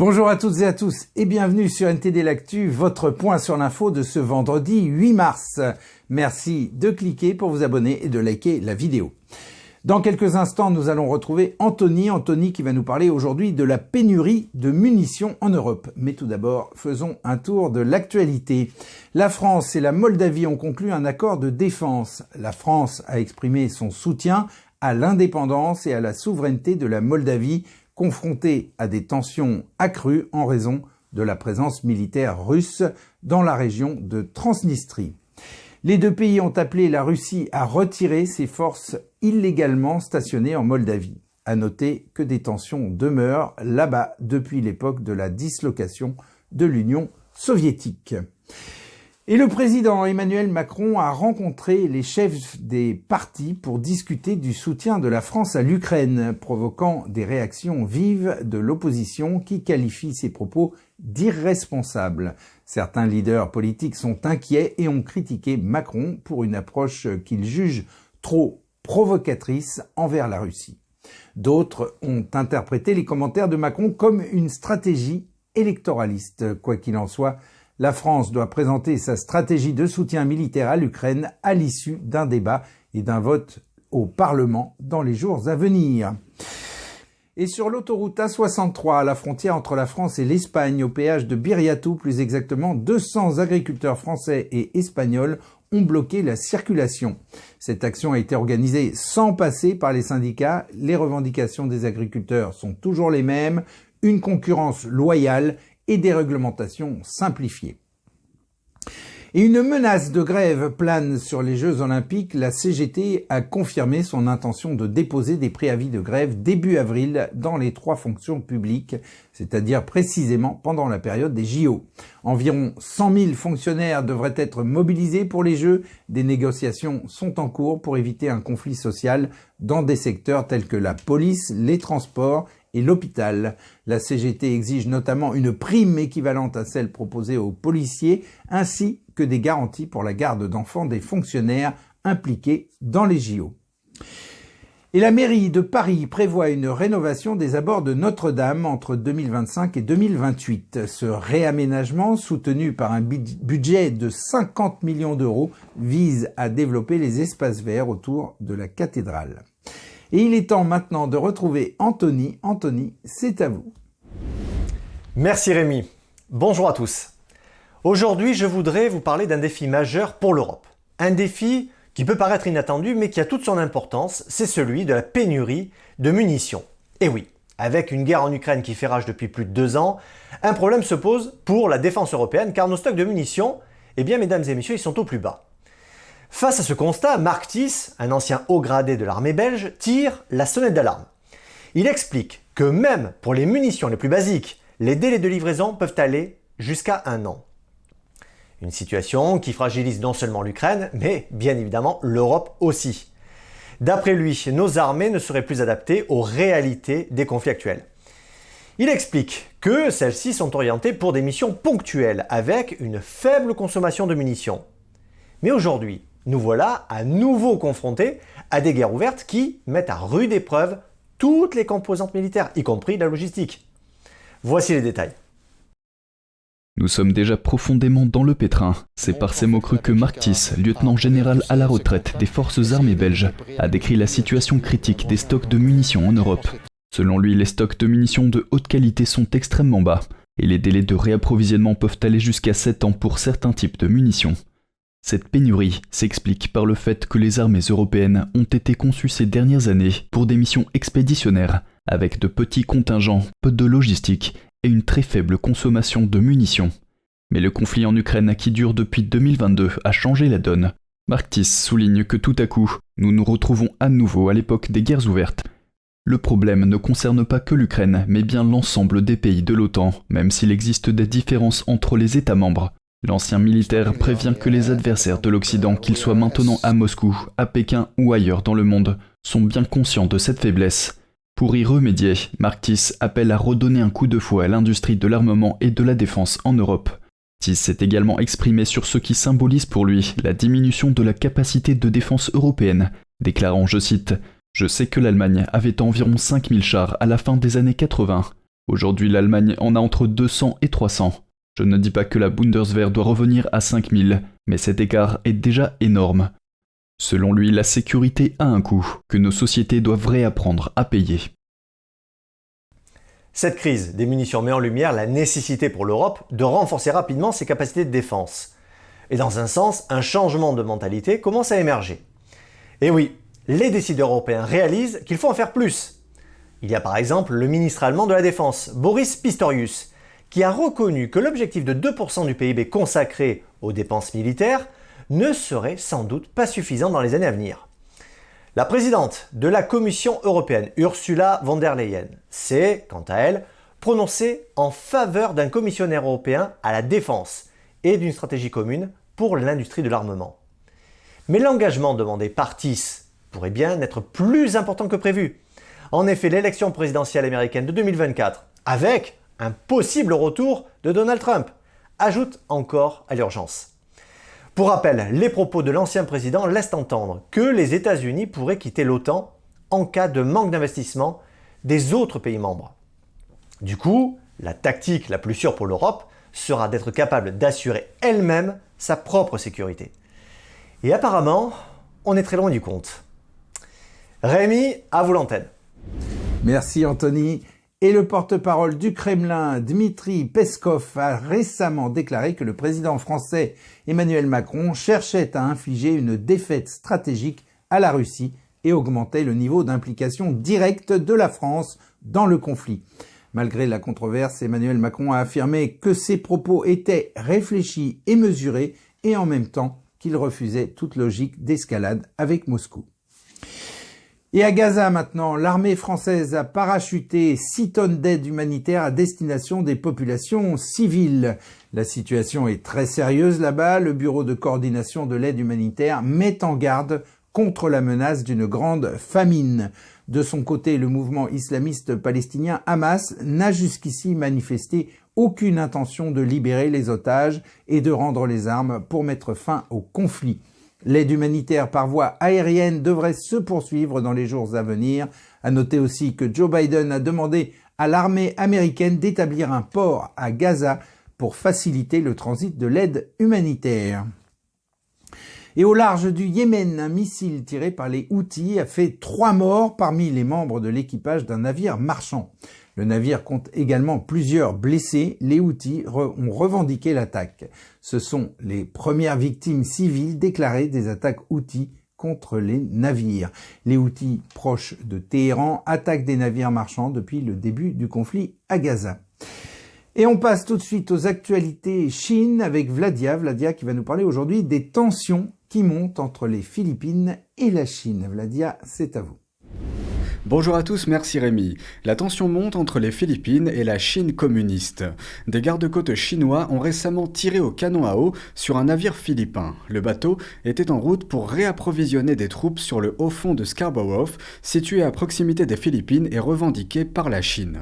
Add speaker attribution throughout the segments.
Speaker 1: Bonjour à toutes et à tous et bienvenue sur NTD L'Actu, votre point sur l'info de ce vendredi 8 mars. Merci de cliquer pour vous abonner et de liker la vidéo. Dans quelques instants, nous allons retrouver Anthony qui va nous parler aujourd'hui de la pénurie de munitions en Europe. Mais tout d'abord, faisons un tour de l'actualité. La France et la Moldavie ont conclu un accord de défense. La France a exprimé son soutien à l'indépendance et à la souveraineté de la Moldavie, confrontée à des tensions accrues en raison de la présence militaire russe dans la région de Transnistrie. Les deux pays ont appelé la Russie à retirer ses forces illégalement stationnées en Moldavie. À noter que des tensions demeurent là-bas depuis l'époque de la dislocation de l'Union soviétique. Et le président Emmanuel Macron a rencontré les chefs des partis pour discuter du soutien de la France à l'Ukraine, provoquant des réactions vives de l'opposition qui qualifie ses propos d'irresponsables. Certains leaders politiques sont inquiets et ont critiqué Macron pour une approche qu'ils jugent trop provocatrice envers la Russie. D'autres ont interprété les commentaires de Macron comme une stratégie électoraliste. Quoi qu'il en soit, la France doit présenter sa stratégie de soutien militaire à l'Ukraine à l'issue d'un débat et d'un vote au Parlement dans les jours à venir. Et sur l'autoroute A63, à la frontière entre la France et l'Espagne, au péage de Biriatou, plus exactement, 200 agriculteurs français et espagnols ont bloqué la circulation. Cette action a été organisée sans passer par les syndicats. Les revendications des agriculteurs sont toujours les mêmes, une concurrence loyale et des réglementations simplifiées. Et une menace de grève plane sur les Jeux Olympiques. La CGT a confirmé son intention de déposer des préavis de grève début avril dans les 3 fonctions publiques, c'est-à-dire précisément pendant la période des JO. Environ 100 000 fonctionnaires devraient être mobilisés pour les Jeux. Des négociations sont en cours pour éviter un conflit social dans des secteurs tels que la police, les transports et l'hôpital. La CGT exige notamment une prime équivalente à celle proposée aux policiers, ainsi que des garanties pour la garde d'enfants des fonctionnaires impliqués dans les JO. Et la mairie de Paris prévoit une rénovation des abords de Notre-Dame entre 2025 et 2028. Ce réaménagement, soutenu par un budget de 50 millions d'euros, vise à développer les espaces verts autour de la cathédrale. Et il est temps maintenant de retrouver Anthony. Anthony, c'est à vous.
Speaker 2: Merci Rémi. Bonjour à tous. Aujourd'hui, je voudrais vous parler d'un défi majeur pour l'Europe. Un défi qui peut paraître inattendu, mais qui a toute son importance, c'est celui de la pénurie de munitions. Et oui, avec une guerre en Ukraine qui fait rage depuis plus de 2 ans, un problème se pose pour la défense européenne, car nos stocks de munitions, eh bien mesdames et messieurs, ils sont au plus bas. Face à ce constat, Mark Tiss, un ancien haut gradé de l'armée belge, tire la sonnette d'alarme. Il explique que même pour les munitions les plus basiques, les délais de livraison peuvent aller jusqu'à 1 an. Une situation qui fragilise non seulement l'Ukraine, mais bien évidemment l'Europe aussi. D'après lui, nos armées ne seraient plus adaptées aux réalités des conflits actuels. Il explique que celles-ci sont orientées pour des missions ponctuelles, avec une faible consommation de munitions. Mais aujourd'hui, nous voilà à nouveau confrontés à des guerres ouvertes qui mettent à rude épreuve toutes les composantes militaires, y compris la logistique. Voici les détails.
Speaker 3: Nous sommes déjà profondément dans le pétrin. C'est par ces mots crus que Mark Tiss, lieutenant général à la retraite des forces armées belges, a décrit la situation critique des stocks de munitions en Europe. Selon lui, les stocks de munitions de haute qualité sont extrêmement bas, et les délais de réapprovisionnement peuvent aller jusqu'à 7 ans pour certains types de munitions. Cette pénurie s'explique par le fait que les armées européennes ont été conçues ces dernières années pour des missions expéditionnaires, avec de petits contingents, peu de logistique et une très faible consommation de munitions. Mais le conflit en Ukraine qui dure depuis 2022 a changé la donne. Mark Tiss souligne que tout à coup, nous nous retrouvons à nouveau à l'époque des guerres ouvertes. Le problème ne concerne pas que l'Ukraine, mais bien l'ensemble des pays de l'OTAN, même s'il existe des différences entre les États membres. L'ancien militaire prévient que les adversaires de l'Occident, qu'ils soient maintenant à Moscou, à Pékin ou ailleurs dans le monde, sont bien conscients de cette faiblesse. Pour y remédier, Mark Tiss appelle à redonner un coup de fouet à l'industrie de l'armement et de la défense en Europe. Tiss s'est également exprimé sur ce qui symbolise pour lui la diminution de la capacité de défense européenne, déclarant, je cite, « Je sais que l'Allemagne avait environ 5000 chars à la fin des années 80. Aujourd'hui, l'Allemagne en a entre 200 et 300. Je ne dis pas que la Bundeswehr doit revenir à 5000, mais cet écart est déjà énorme. Selon lui, la sécurité a un coût, que nos sociétés doivent réapprendre à payer.
Speaker 2: Cette crise des munitions met en lumière la nécessité pour l'Europe de renforcer rapidement ses capacités de défense. Et dans un sens, un changement de mentalité commence à émerger. Et oui, les décideurs européens réalisent qu'il faut en faire plus. Il y a par exemple le ministre allemand de la Défense, Boris Pistorius, qui a reconnu que l'objectif de 2% du PIB consacré aux dépenses militaires ne serait sans doute pas suffisant dans les années à venir. La présidente de la Commission européenne, Ursula von der Leyen, s'est, quant à elle, prononcée en faveur d'un commissionnaire européen à la défense et d'une stratégie commune pour l'industrie de l'armement. Mais l'engagement demandé par TIS pourrait bien être plus important que prévu. En effet, l'élection présidentielle américaine de 2024, avec un possible retour de Donald Trump, ajoute encore à l'urgence. Pour rappel, les propos de l'ancien président laissent entendre que les États-Unis pourraient quitter l'OTAN en cas de manque d'investissement des autres pays membres. Du coup, la tactique la plus sûre pour l'Europe sera d'être capable d'assurer elle-même sa propre sécurité. Et apparemment, on est très loin du compte. Rémi, à vous l'antenne.
Speaker 1: Merci Anthony. Et le porte-parole du Kremlin, Dmitri Peskov, a récemment déclaré que le président français Emmanuel Macron cherchait à infliger une défaite stratégique à la Russie et augmenter le niveau d'implication directe de la France dans le conflit. Malgré la controverse, Emmanuel Macron a affirmé que ses propos étaient réfléchis et mesurés et en même temps qu'il refusait toute logique d'escalade avec Moscou. Et à Gaza maintenant, l'armée française a parachuté 6 tonnes d'aide humanitaire à destination des populations civiles. La situation est très sérieuse là-bas. Le Bureau de coordination de l'aide humanitaire met en garde contre la menace d'une grande famine. De son côté, le mouvement islamiste palestinien Hamas n'a jusqu'ici manifesté aucune intention de libérer les otages et de rendre les armes pour mettre fin au conflit. L'aide humanitaire par voie aérienne devrait se poursuivre dans les jours à venir. À noter aussi que Joe Biden a demandé à l'armée américaine d'établir un port à Gaza pour faciliter le transit de l'aide humanitaire. Et au large du Yémen, un missile tiré par les Houthis a fait 3 morts parmi les membres de l'équipage d'un navire marchand. Le navire compte également plusieurs blessés. Les Houthis ont revendiqué l'attaque. Ce sont les premières victimes civiles déclarées des attaques Houthis contre les navires. Les Houthis, proches de Téhéran, attaquent des navires marchands depuis le début du conflit à Gaza. Et on passe tout de suite aux actualités Chine avec Vladia qui va nous parler aujourd'hui des tensions qui montent entre les Philippines et la Chine. Vladia, c'est à vous.
Speaker 4: Bonjour à tous, merci Rémi. La tension monte entre les Philippines et la Chine communiste. Des gardes-côtes chinois ont récemment tiré au canon à eau sur un navire philippin. Le bateau était en route pour réapprovisionner des troupes sur le haut fond de Scarborough, situé à proximité des Philippines et revendiqué par la Chine.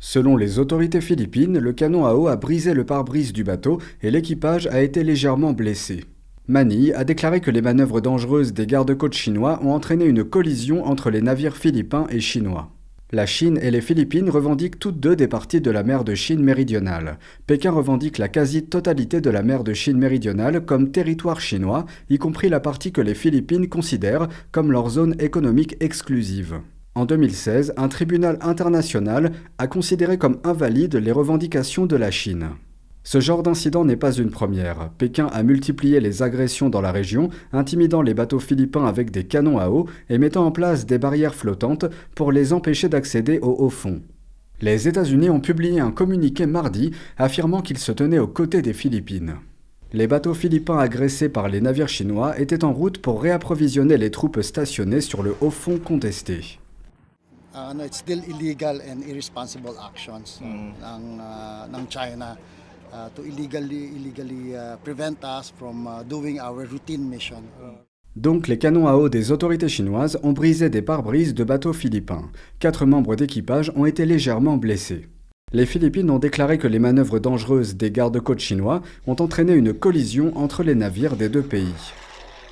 Speaker 4: Selon les autorités philippines, le canon à eau a brisé le pare-brise du bateau et l'équipage a été légèrement blessé. Manille a déclaré que les manœuvres dangereuses des gardes-côtes chinois ont entraîné une collision entre les navires philippins et chinois. La Chine et les Philippines revendiquent toutes deux des parties de la mer de Chine méridionale. Pékin revendique la quasi-totalité de la mer de Chine méridionale comme territoire chinois, y compris la partie que les Philippines considèrent comme leur zone économique exclusive. En 2016, un tribunal international a considéré comme invalides les revendications de la Chine. Ce genre d'incident n'est pas une première. Pékin a multiplié les agressions dans la région, intimidant les bateaux philippins avec des canons à eau et mettant en place des barrières flottantes pour les empêcher d'accéder au haut fond. Les États-Unis ont publié un communiqué mardi affirmant qu'ils se tenaient aux côtés des Philippines. Les bateaux philippins agressés par les navires chinois étaient en route pour réapprovisionner les troupes stationnées sur le haut fond contesté.
Speaker 5: It's still illegal and irresponsible actions ng China to illegally prevent us from doing our routine mission.
Speaker 4: Donc les canons à eau des autorités chinoises ont brisé des pare-brises de bateaux philippins. 4 membres d'équipage ont été légèrement blessés. Les Philippines ont déclaré que les manœuvres dangereuses des gardes-côtes chinois ont entraîné une collision entre les navires des deux pays.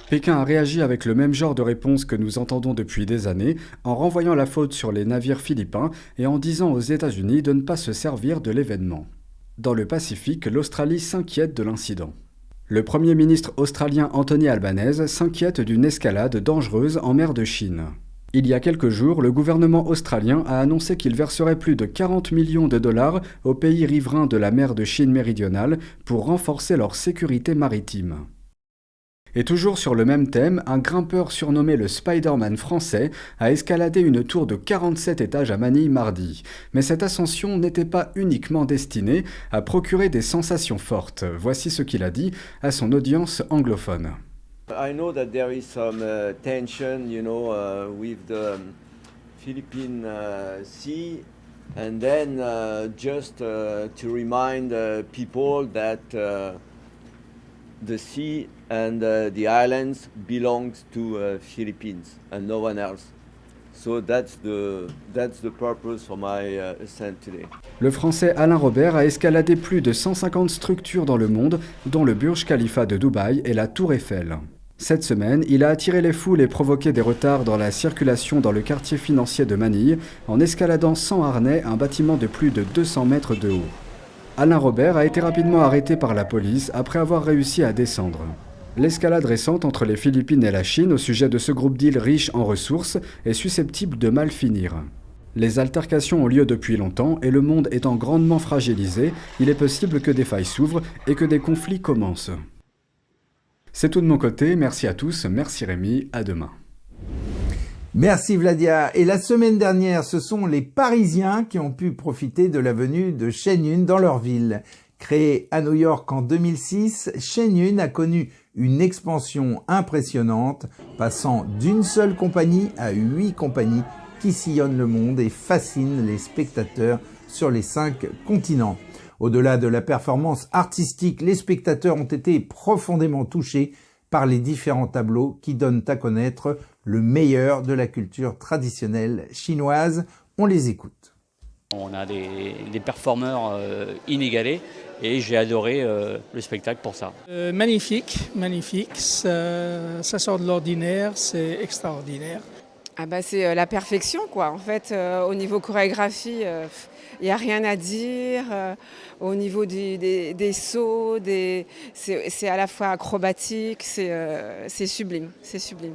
Speaker 4: Pékin a réagi avec le même genre de réponse que nous entendons depuis des années, en renvoyant la faute sur les navires philippins et en disant aux États-Unis de ne pas se servir de l'événement. Dans le Pacifique, l'Australie s'inquiète de l'incident. Le Premier ministre australien Anthony Albanese s'inquiète d'une escalade dangereuse en mer de Chine. Il y a quelques jours, le gouvernement australien a annoncé qu'il verserait plus de 40 millions de dollars aux pays riverains de la mer de Chine méridionale pour renforcer leur sécurité maritime. Et toujours sur le même thème, un grimpeur surnommé le Spider-Man français a escaladé une tour de 47 étages à Manille mardi. Mais cette ascension n'était pas uniquement destinée à procurer des sensations fortes. Voici ce qu'il a dit à son audience anglophone.
Speaker 6: I know that there is some tension, with the Philippine Sea, and then just to remind people that the sea and the islands belongs to Philippines and no one else. So that's the purpose for my ascent today.
Speaker 4: Le Français Alain Robert a escaladé plus de 150 structures dans le monde, dont le Burj Khalifa de Dubaï et la Tour Eiffel. Cette semaine, il a attiré les foules et provoqué des retards dans la circulation dans le quartier financier de Manille en escaladant sans harnais un bâtiment de plus de 200 mètres de haut. Alain Robert a été rapidement arrêté par la police après avoir réussi à descendre. L'escalade récente entre les Philippines et la Chine au sujet de ce groupe d'îles riches en ressources est susceptible de mal finir. Les altercations ont lieu depuis longtemps et le monde étant grandement fragilisé, il est possible que des failles s'ouvrent et que des conflits commencent. C'est tout de mon côté, merci à tous, merci Rémi, à demain.
Speaker 1: Merci Vladia. Et la semaine dernière, ce sont les Parisiens qui ont pu profiter de la venue de Shen Yun dans leur ville. Créée à New York en 2006, Shen Yun a connu une expansion impressionnante, passant d'une seule compagnie à 8 compagnies qui sillonnent le monde et fascinent les spectateurs sur les 5 continents. Au-delà de la performance artistique, les spectateurs ont été profondément touchés par les différents tableaux qui donnent à connaître le meilleur de la culture traditionnelle chinoise. On les écoute.
Speaker 7: On a des performeurs inégalés et j'ai adoré le spectacle pour ça.
Speaker 8: Magnifique, ça sort de l'ordinaire, c'est extraordinaire.
Speaker 9: C'est la perfection quoi. En fait, au niveau chorégraphie, il n'y a rien à dire. Au niveau des sauts, c'est à la fois acrobatique, c'est sublime, c'est sublime.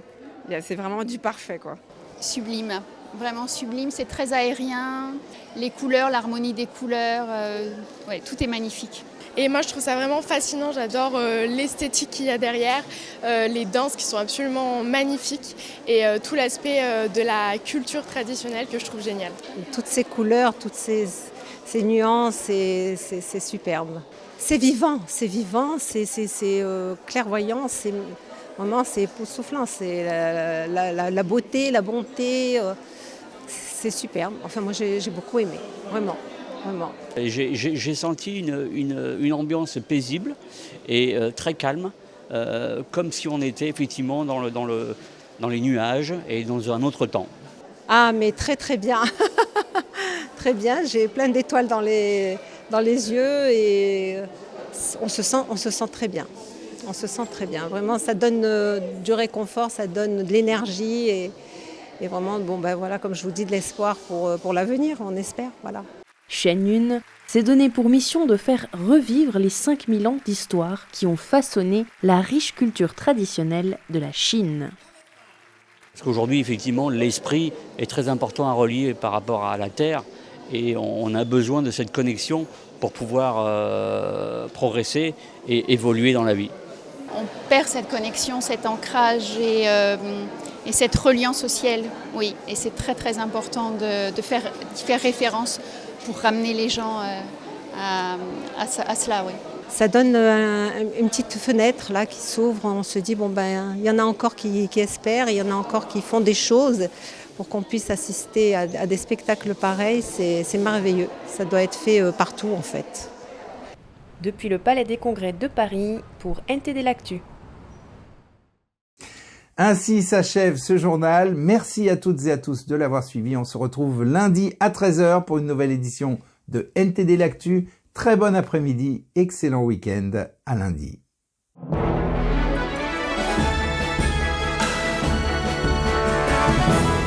Speaker 9: C'est vraiment du parfait quoi.
Speaker 10: Sublime, vraiment sublime, c'est très aérien, les couleurs, l'harmonie des couleurs, tout est magnifique.
Speaker 11: Et moi je trouve ça vraiment fascinant, j'adore l'esthétique qu'il y a derrière, les danses qui sont absolument magnifiques et tout l'aspect de la culture traditionnelle que je trouve génial.
Speaker 12: Toutes ces couleurs, toutes ces nuances, c'est superbe. C'est vivant, c'est clairvoyant, vraiment c'est époustouflant, c'est la beauté, la bonté, c'est superbe. Enfin moi j'ai beaucoup aimé, vraiment. Vraiment.
Speaker 7: J'ai senti une ambiance paisible et très calme, comme si on était effectivement dans les nuages et dans un autre temps.
Speaker 12: Ah mais très très bien, très bien, j'ai plein d'étoiles dans les yeux et on se sent très bien. On se sent très bien, vraiment ça donne du réconfort, ça donne de l'énergie et vraiment, voilà, comme je vous dis, de l'espoir pour l'avenir, on espère, voilà.
Speaker 13: Shen Yun s'est donné pour mission de faire revivre les 5000 ans d'histoire qui ont façonné la riche culture traditionnelle de la Chine.
Speaker 7: Parce qu'aujourd'hui, effectivement, l'esprit est très important à relier par rapport à la Terre et on a besoin de cette connexion pour pouvoir progresser et évoluer dans la vie.
Speaker 10: On perd cette connexion, cet ancrage et cette reliance au ciel, oui. Et c'est très très important d'y faire référence pour ramener les gens à cela, oui.
Speaker 12: Ça donne une petite fenêtre là qui s'ouvre, on se dit il y en a encore qui espèrent, il y en a encore qui font des choses pour qu'on puisse assister à des spectacles pareils, c'est merveilleux. Ça doit être fait partout en fait.
Speaker 13: Depuis le Palais des Congrès de Paris pour NTD l'Actu.
Speaker 1: Ainsi s'achève ce journal. Merci à toutes et à tous de l'avoir suivi. On se retrouve lundi à 13h pour une nouvelle édition de NTD l'Actu. Très bon après-midi, excellent week-end, à lundi. Merci.